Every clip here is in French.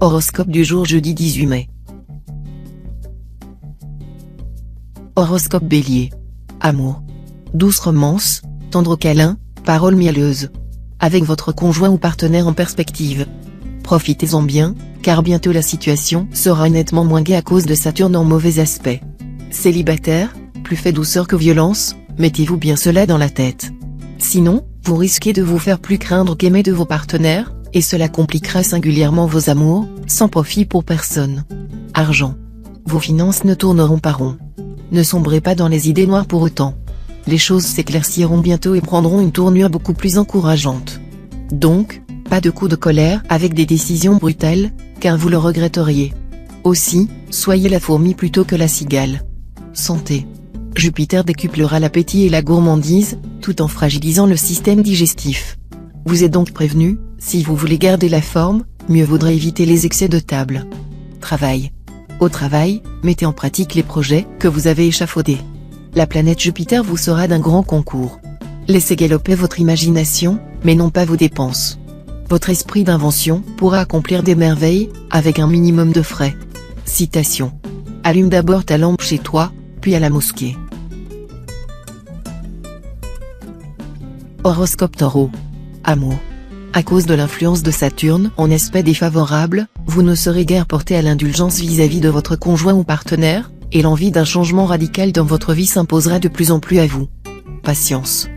Horoscope du jour jeudi 18 mai. Horoscope Bélier. Amour. Douce romance, tendre câlin, paroles mielleuses. Avec votre conjoint ou partenaire en perspective. Profitez-en bien, car bientôt la situation sera nettement moins gaie à cause de Saturne en mauvais aspect. Célibataire, plus fait douceur que violence, mettez-vous bien cela dans la tête. Sinon, vous risquez de vous faire plus craindre qu'aimer de vos partenaires, et cela compliquera singulièrement vos amours, sans profit pour personne. Argent. Vos finances ne tourneront pas rond. Ne sombrez pas dans les idées noires pour autant. Les choses s'éclairciront bientôt et prendront une tournure beaucoup plus encourageante. Donc, pas de coup de colère avec des décisions brutales, car vous le regretteriez. Aussi, soyez la fourmi plutôt que la cigale. Santé. Jupiter décuplera l'appétit et la gourmandise, tout en fragilisant le système digestif. Vous êtes donc prévenu, si vous voulez garder la forme, mieux vaudrait éviter les excès de table. Travail. Au travail, mettez en pratique les projets que vous avez échafaudés. La planète Jupiter vous sera d'un grand concours. Laissez galoper votre imagination, mais non pas vos dépenses. Votre esprit d'invention pourra accomplir des merveilles, avec un minimum de frais. Citation. Allume d'abord ta lampe chez toi, puis à la mosquée. Horoscope Taureau. Amour. À cause de l'influence de Saturne en aspect défavorable, vous ne serez guère porté à l'indulgence vis-à-vis de votre conjoint ou partenaire, et l'envie d'un changement radical dans votre vie s'imposera de plus en plus à vous. Patience.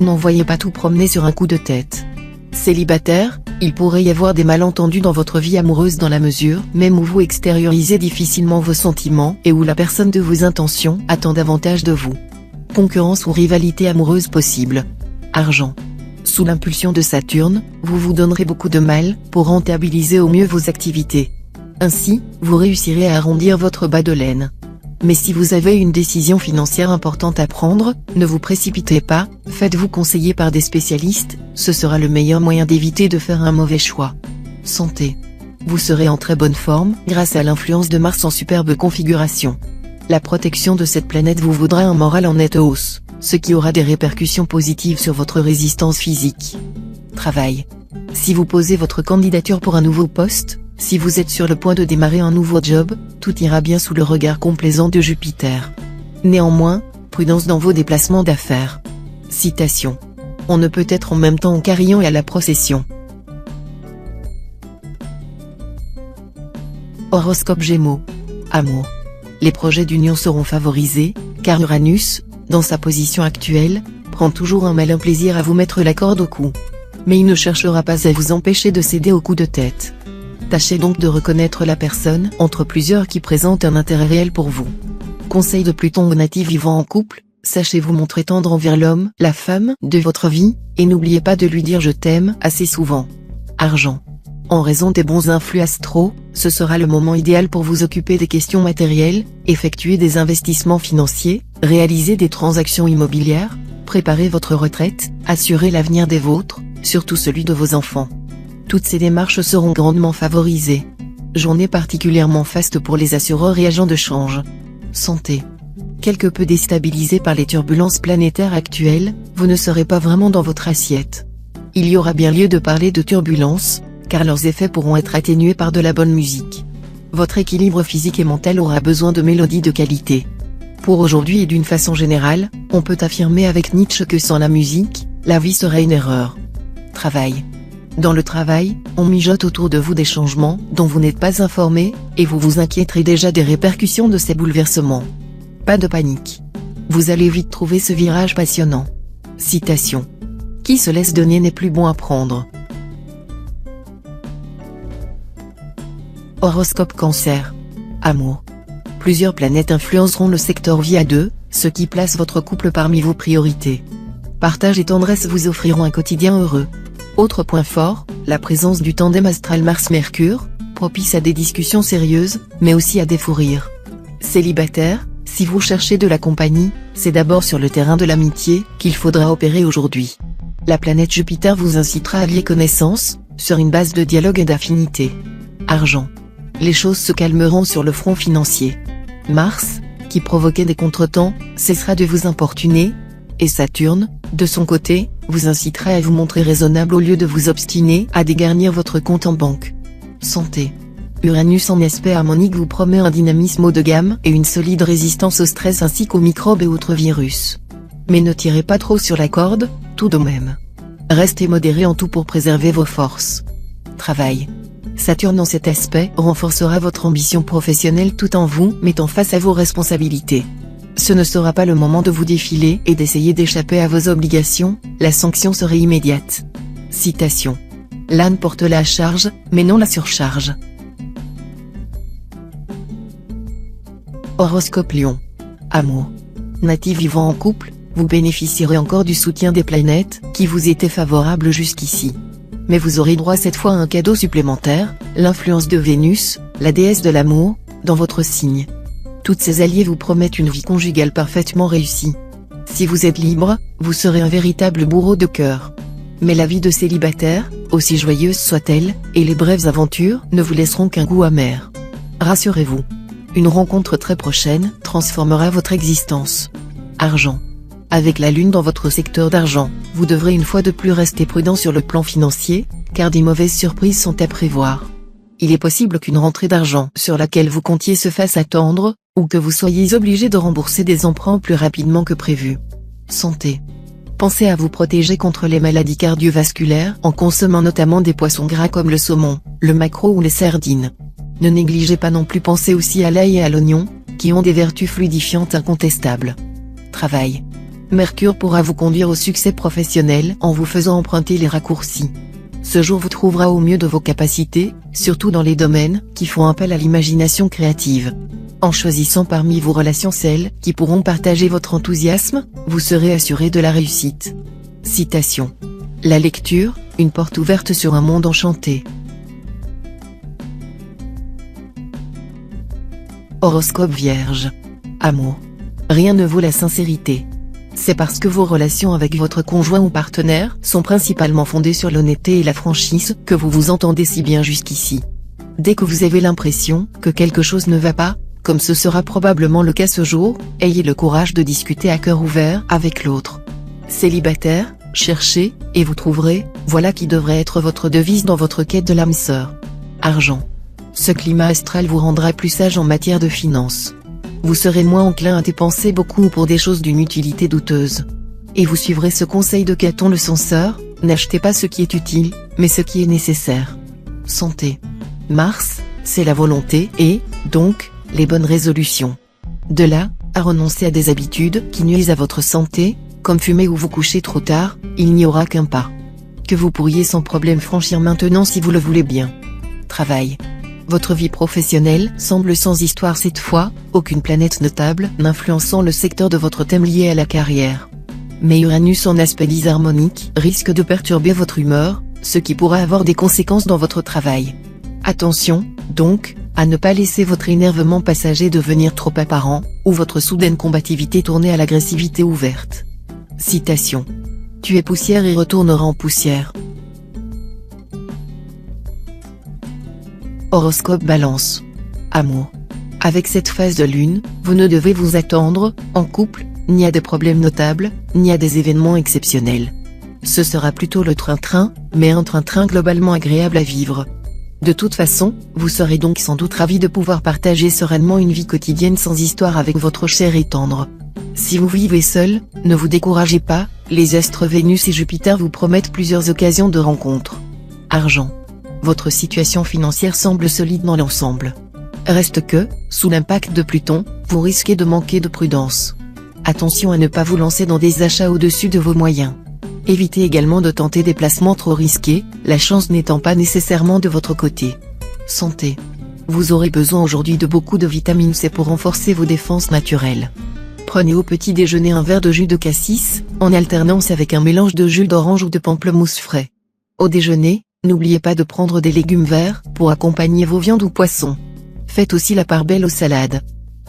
N'envoyez pas tout promener sur un coup de tête. Célibataire, il pourrait y avoir des malentendus dans votre vie amoureuse dans la mesure même où vous extériorisez difficilement vos sentiments et où la personne de vos intentions attend davantage de vous. Concurrence ou rivalité amoureuse possible. Argent. Sous l'impulsion de Saturne, vous vous donnerez beaucoup de mal pour rentabiliser au mieux vos activités. Ainsi, vous réussirez à arrondir votre bas de laine. Mais si vous avez une décision financière importante à prendre, ne vous précipitez pas, faites-vous conseiller par des spécialistes, ce sera le meilleur moyen d'éviter de faire un mauvais choix. Santé. Vous serez en très bonne forme grâce à l'influence de Mars en superbe configuration. La protection de cette planète vous vaudra un moral en nette hausse, ce qui aura des répercussions positives sur votre résistance physique. Travail. Si vous posez votre candidature pour un nouveau poste, si vous êtes sur le point de démarrer un nouveau job, tout ira bien sous le regard complaisant de Jupiter. Néanmoins, prudence dans vos déplacements d'affaires. Citation. On ne peut être en même temps au carillon et à la procession. Horoscope Gémeaux. Amour. Les projets d'union seront favorisés, car Uranus, dans sa position actuelle, prend toujours un malin plaisir à vous mettre la corde au cou. Mais il ne cherchera pas à vous empêcher de céder au coup de tête. Tâchez donc de reconnaître la personne entre plusieurs qui présente un intérêt réel pour vous. Conseil de Pluton aux natifs vivant en couple, sachez vous montrer tendre envers l'homme, la femme de votre vie, et n'oubliez pas de lui dire je t'aime assez souvent. Argent. En raison des bons influx astraux, ce sera le moment idéal pour vous occuper des questions matérielles, effectuer des investissements financiers, réaliser des transactions immobilières, préparer votre retraite, assurer l'avenir des vôtres, surtout celui de vos enfants. Toutes ces démarches seront grandement favorisées. Journée particulièrement faste pour les assureurs et agents de change. Santé. Quelque peu déstabilisé par les turbulences planétaires actuelles, vous ne serez pas vraiment dans votre assiette. Il y aura bien lieu de parler de turbulences, car leurs effets pourront être atténués par de la bonne musique. Votre équilibre physique et mental aura besoin de mélodies de qualité. Pour aujourd'hui et d'une façon générale, on peut affirmer avec Nietzsche que sans la musique, la vie serait une erreur. Travail. Dans le travail, on mijote autour de vous des changements dont vous n'êtes pas informé, et vous vous inquiéterez déjà des répercussions de ces bouleversements. Pas de panique. Vous allez vite trouver ce virage passionnant. Citation. Qui se laisse donner n'est plus bon à prendre. Horoscope Cancer. Amour. Plusieurs planètes influenceront le secteur vie à deux, ce qui place votre couple parmi vos priorités. Partage et tendresse vous offriront un quotidien heureux. Autre point fort, la présence du tandem astral Mars-Mercure, propice à des discussions sérieuses, mais aussi à des fous rires. Célibataire, si vous cherchez de la compagnie, c'est d'abord sur le terrain de l'amitié qu'il faudra opérer aujourd'hui. La planète Jupiter vous incitera à lier connaissance, sur une base de dialogue et d'affinité. Argent. Les choses se calmeront sur le front financier. Mars, qui provoquait des contretemps, cessera de vous importuner, et Saturne, de son côté, vous incitera à vous montrer raisonnable au lieu de vous obstiner à dégarnir votre compte en banque. Santé. Uranus en aspect harmonique vous promet un dynamisme haut de gamme et une solide résistance au stress ainsi qu'aux microbes et autres virus. Mais ne tirez pas trop sur la corde, tout de même. Restez modéré en tout pour préserver vos forces. Travail. Saturne en cet aspect renforcera votre ambition professionnelle tout en vous mettant face à vos responsabilités. Ce ne sera pas le moment de vous défiler et d'essayer d'échapper à vos obligations, la sanction serait immédiate. Citation. L'âne porte la charge, mais non la surcharge. Horoscope Lion. Amour. Natif vivant en couple, vous bénéficierez encore du soutien des planètes, qui vous étaient favorables jusqu'ici. Mais vous aurez droit cette fois à un cadeau supplémentaire, l'influence de Vénus, la déesse de l'amour, dans votre signe. Toutes ces alliées vous promettent une vie conjugale parfaitement réussie. Si vous êtes libre, vous serez un véritable bourreau de cœur. Mais la vie de célibataire, aussi joyeuse soit-elle, et les brèves aventures ne vous laisseront qu'un goût amer. Rassurez-vous. Une rencontre très prochaine transformera votre existence. Argent. Avec la lune dans votre secteur d'argent, vous devrez une fois de plus rester prudent sur le plan financier, car des mauvaises surprises sont à prévoir. Il est possible qu'une rentrée d'argent sur laquelle vous comptiez se fasse attendre, ou que vous soyez obligé de rembourser des emprunts plus rapidement que prévu. Santé. Pensez à vous protéger contre les maladies cardiovasculaires en consommant notamment des poissons gras comme le saumon, le maquereau ou les sardines. Ne négligez pas non plus, pensez aussi à l'ail et à l'oignon, qui ont des vertus fluidifiantes incontestables. Travail. Mercure pourra vous conduire au succès professionnel en vous faisant emprunter les raccourcis. Ce jour vous trouvera au mieux de vos capacités, surtout dans les domaines qui font appel à l'imagination créative. En choisissant parmi vos relations celles qui pourront partager votre enthousiasme, vous serez assuré de la réussite. Citation. La lecture, une porte ouverte sur un monde enchanté. Horoscope Vierge. Amour. Rien ne vaut la sincérité. C'est parce que vos relations avec votre conjoint ou partenaire sont principalement fondées sur l'honnêteté et la franchise que vous vous entendez si bien jusqu'ici. Dès que vous avez l'impression que quelque chose ne va pas, comme ce sera probablement le cas ce jour, ayez le courage de discuter à cœur ouvert avec l'autre. Célibataire, cherchez, et vous trouverez, voilà qui devrait être votre devise dans votre quête de l'âme sœur. Argent. Ce climat astral vous rendra plus sage en matière de finances. Vous serez moins enclin à dépenser beaucoup pour des choses d'une utilité douteuse. Et vous suivrez ce conseil de Caton le censeur, n'achetez pas ce qui est utile, mais ce qui est nécessaire. Santé. Mars, c'est la volonté et, donc, les bonnes résolutions. De là, à renoncer à des habitudes qui nuisent à votre santé, comme fumer ou vous coucher trop tard, il n'y aura qu'un pas que vous pourriez sans problème franchir maintenant si vous le voulez bien. Travail. Votre vie professionnelle semble sans histoire cette fois, aucune planète notable n'influençant le secteur de votre thème lié à la carrière. Mais Uranus en aspect disharmonique risque de perturber votre humeur, ce qui pourra avoir des conséquences dans votre travail. Attention, donc, à ne pas laisser votre énervement passager devenir trop apparent, ou votre soudaine combativité tourner à l'agressivité ouverte. Citation. Tu es poussière et retourneras en poussière. Horoscope Balance. Amour. Avec cette phase de lune, vous ne devez vous attendre, en couple, ni à des problèmes notables, ni à des événements exceptionnels. Ce sera plutôt le train-train, mais un train-train globalement agréable à vivre. De toute façon, vous serez donc sans doute ravi de pouvoir partager sereinement une vie quotidienne sans histoire avec votre cher et tendre. Si vous vivez seul, ne vous découragez pas, les astres Vénus et Jupiter vous promettent plusieurs occasions de rencontres. Argent. Votre situation financière semble solide dans l'ensemble. Reste que, sous l'impact de Pluton, vous risquez de manquer de prudence. Attention à ne pas vous lancer dans des achats au-dessus de vos moyens. Évitez également de tenter des placements trop risqués, la chance n'étant pas nécessairement de votre côté. Santé. Vous aurez besoin aujourd'hui de beaucoup de vitamine C pour renforcer vos défenses naturelles. Prenez au petit déjeuner un verre de jus de cassis, en alternance avec un mélange de jus d'orange ou de pamplemousse frais. Au déjeuner, n'oubliez pas de prendre des légumes verts pour accompagner vos viandes ou poissons. Faites aussi la part belle aux salades.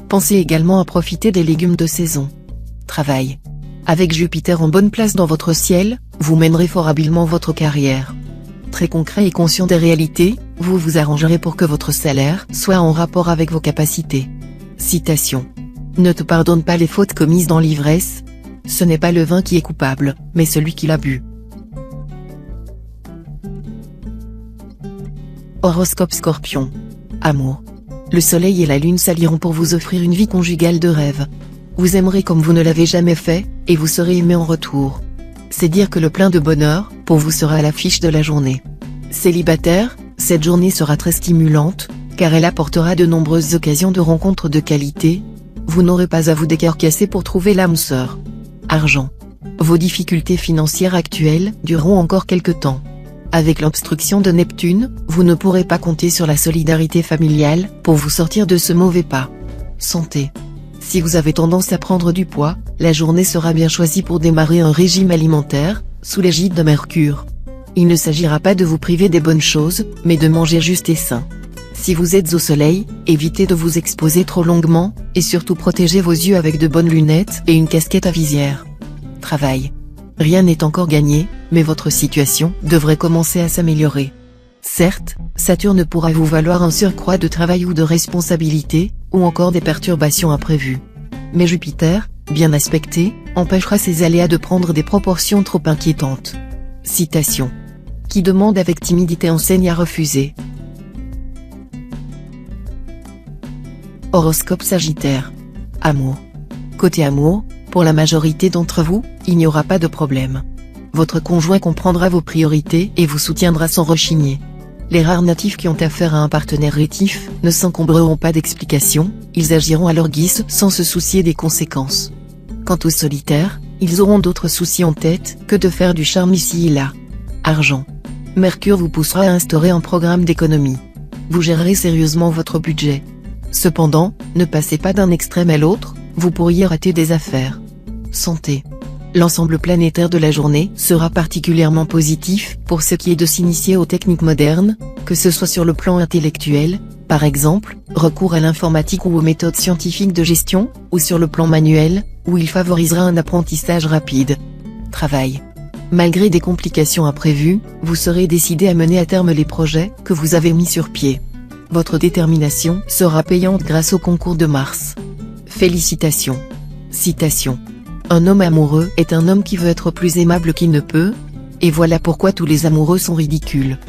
Pensez également à profiter des légumes de saison. Travail. Avec Jupiter en bonne place dans votre ciel, vous mènerez fort habilement votre carrière. Très concret et conscient des réalités, vous vous arrangerez pour que votre salaire soit en rapport avec vos capacités. Citation. Ne te pardonne pas les fautes commises dans l'ivresse. Ce n'est pas le vin qui est coupable, mais celui qui l'a bu. Horoscope Scorpion. Amour. Le soleil et la lune s'allieront pour vous offrir une vie conjugale de rêve. Vous aimerez comme vous ne l'avez jamais fait, et vous serez aimé en retour. C'est dire que le plein de bonheur, pour vous sera à l'affiche de la journée. Célibataire, cette journée sera très stimulante, car elle apportera de nombreuses occasions de rencontres de qualité. Vous n'aurez pas à vous décarcasser pour trouver l'âme sœur. Argent. Vos difficultés financières actuelles dureront encore quelque temps. Avec l'obstruction de Neptune, vous ne pourrez pas compter sur la solidarité familiale pour vous sortir de ce mauvais pas. Santé. Si vous avez tendance à prendre du poids, la journée sera bien choisie pour démarrer un régime alimentaire, sous l'égide de Mercure. Il ne s'agira pas de vous priver des bonnes choses, mais de manger juste et sain. Si vous êtes au soleil, évitez de vous exposer trop longuement, et surtout protégez vos yeux avec de bonnes lunettes et une casquette à visière. Travail. Rien n'est encore gagné, mais votre situation devrait commencer à s'améliorer. Certes, Saturne pourra vous valoir un surcroît de travail ou de responsabilité, ou encore des perturbations imprévues. Mais Jupiter, bien aspecté, empêchera ces aléas de prendre des proportions trop inquiétantes. Citation. Qui demande avec timidité enseigne à refuser. Horoscope Sagittaire. Amour. Côté amour, pour la majorité d'entre vous, il n'y aura pas de problème. Votre conjoint comprendra vos priorités et vous soutiendra sans rechigner. Les rares natifs qui ont affaire à un partenaire rétif ne s'encombreront pas d'explications, ils agiront à leur guise sans se soucier des conséquences. Quant aux solitaires, ils auront d'autres soucis en tête que de faire du charme ici et là. Argent. Mercure vous poussera à instaurer un programme d'économie. Vous gérerez sérieusement votre budget. Cependant, ne passez pas d'un extrême à l'autre, vous pourriez rater des affaires. Santé. L'ensemble planétaire de la journée sera particulièrement positif pour ce qui est de s'initier aux techniques modernes, que ce soit sur le plan intellectuel, par exemple, recours à l'informatique ou aux méthodes scientifiques de gestion, ou sur le plan manuel, où il favorisera un apprentissage rapide. Travail. Malgré des complications imprévues, vous serez décidé à mener à terme les projets que vous avez mis sur pied. Votre détermination sera payante grâce au concours de Mars. Félicitations. Citation. Un homme amoureux est un homme qui veut être plus aimable qu'il ne peut, et voilà pourquoi tous les amoureux sont ridicules.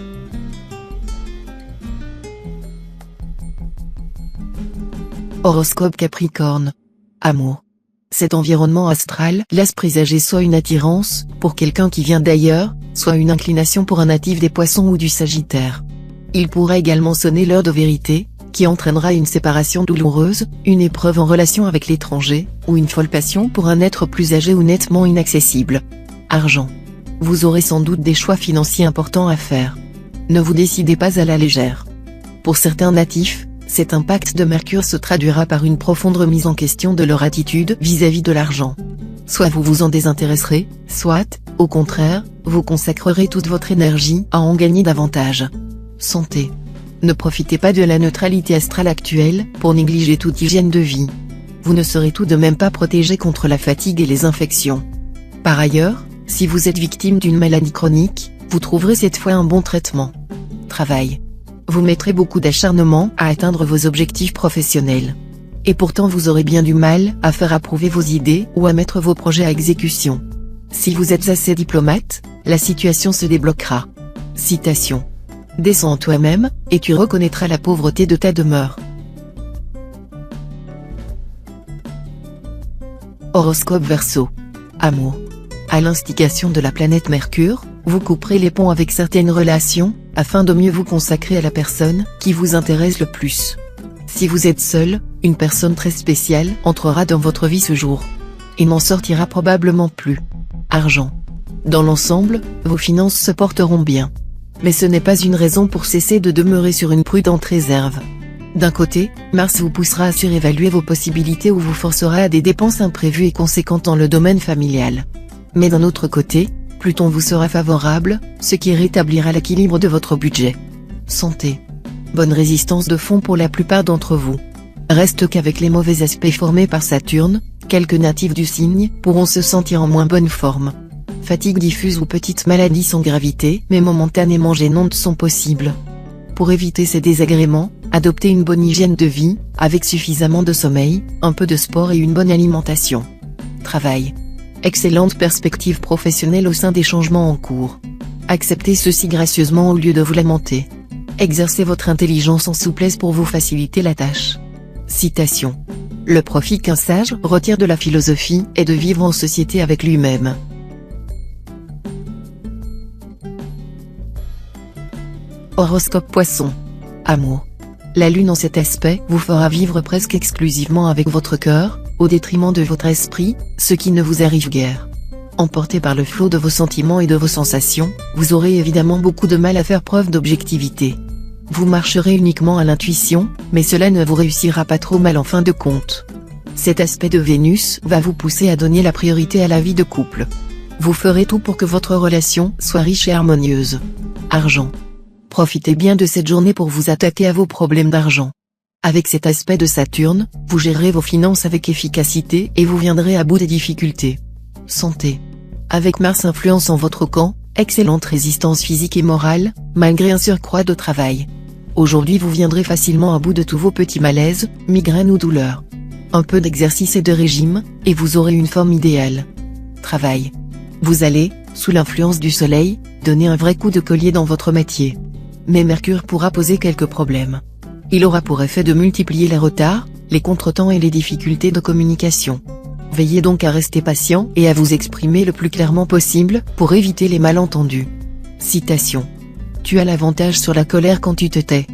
Horoscope Capricorne. Amour. Cet environnement astral laisse présager soit une attirance pour quelqu'un qui vient d'ailleurs, soit une inclination pour un natif des Poissons ou du Sagittaire. Il pourrait également sonner l'heure de vérité, qui entraînera une séparation douloureuse, une épreuve en relation avec l'étranger, ou une folle passion pour un être plus âgé ou nettement inaccessible. Argent. Vous aurez sans doute des choix financiers importants à faire. Ne vous décidez pas à la légère. Pour certains natifs, cet impact de Mercure se traduira par une profonde remise en question de leur attitude vis-à-vis de l'argent. Soit vous vous en désintéresserez, soit, au contraire, vous consacrerez toute votre énergie à en gagner davantage. Santé. Ne profitez pas de la neutralité astrale actuelle pour négliger toute hygiène de vie. Vous ne serez tout de même pas protégé contre la fatigue et les infections. Par ailleurs, si vous êtes victime d'une maladie chronique, vous trouverez cette fois un bon traitement. Travail. Vous mettrez beaucoup d'acharnement à atteindre vos objectifs professionnels. Et pourtant vous aurez bien du mal à faire approuver vos idées ou à mettre vos projets à exécution. Si vous êtes assez diplomate, la situation se débloquera. Citation. Descends en toi-même, et tu reconnaîtras la pauvreté de ta demeure. Horoscope Verseau. Amour. À l'instigation de la planète Mercure, vous couperez les ponts avec certaines relations, afin de mieux vous consacrer à la personne qui vous intéresse le plus. Si vous êtes seul, une personne très spéciale entrera dans votre vie ce jour. Et n'en sortira probablement plus. Argent. Dans l'ensemble, vos finances se porteront bien. Mais ce n'est pas une raison pour cesser de demeurer sur une prudente réserve. D'un côté, Mars vous poussera à surévaluer vos possibilités ou vous forcera à des dépenses imprévues et conséquentes dans le domaine familial. Mais d'un autre côté, Pluton vous sera favorable, ce qui rétablira l'équilibre de votre budget. Santé. Bonne résistance de fond pour la plupart d'entre vous. Reste qu'avec les mauvais aspects formés par Saturne, quelques natifs du signe pourront se sentir en moins bonne forme. Fatigue diffuse ou petites maladies sans gravité mais momentanément gênantes sont possibles. Pour éviter ces désagréments, adoptez une bonne hygiène de vie, avec suffisamment de sommeil, un peu de sport et une bonne alimentation. Travail. Excellente perspective professionnelle au sein des changements en cours. Acceptez ceci gracieusement au lieu de vous lamenter. Exercez votre intelligence en souplesse pour vous faciliter la tâche. Citation. Le profit qu'un sage retire de la philosophie est de vivre en société avec lui-même. Horoscope Poisson. Amour. La lune en cet aspect vous fera vivre presque exclusivement avec votre cœur, au détriment de votre esprit, ce qui ne vous arrive guère. Emporté par le flot de vos sentiments et de vos sensations, vous aurez évidemment beaucoup de mal à faire preuve d'objectivité. Vous marcherez uniquement à l'intuition, mais cela ne vous réussira pas trop mal en fin de compte. Cet aspect de Vénus va vous pousser à donner la priorité à la vie de couple. Vous ferez tout pour que votre relation soit riche et harmonieuse. Argent. Profitez bien de cette journée pour vous attaquer à vos problèmes d'argent. Avec cet aspect de Saturne, vous gérerez vos finances avec efficacité et vous viendrez à bout des difficultés. Santé. Avec Mars influence en votre camp, excellente résistance physique et morale, malgré un surcroît de travail. Aujourd'hui vous viendrez facilement à bout de tous vos petits malaises, migraines ou douleurs. Un peu d'exercice et de régime, et vous aurez une forme idéale. Travail. Vous allez, sous l'influence du soleil, donner un vrai coup de collier dans votre métier. Mais Mercure pourra poser quelques problèmes. Il aura pour effet de multiplier les retards, les contretemps et les difficultés de communication. Veillez donc à rester patient et à vous exprimer le plus clairement possible, pour éviter les malentendus. Citation. Tu as l'avantage sur la colère quand tu te tais.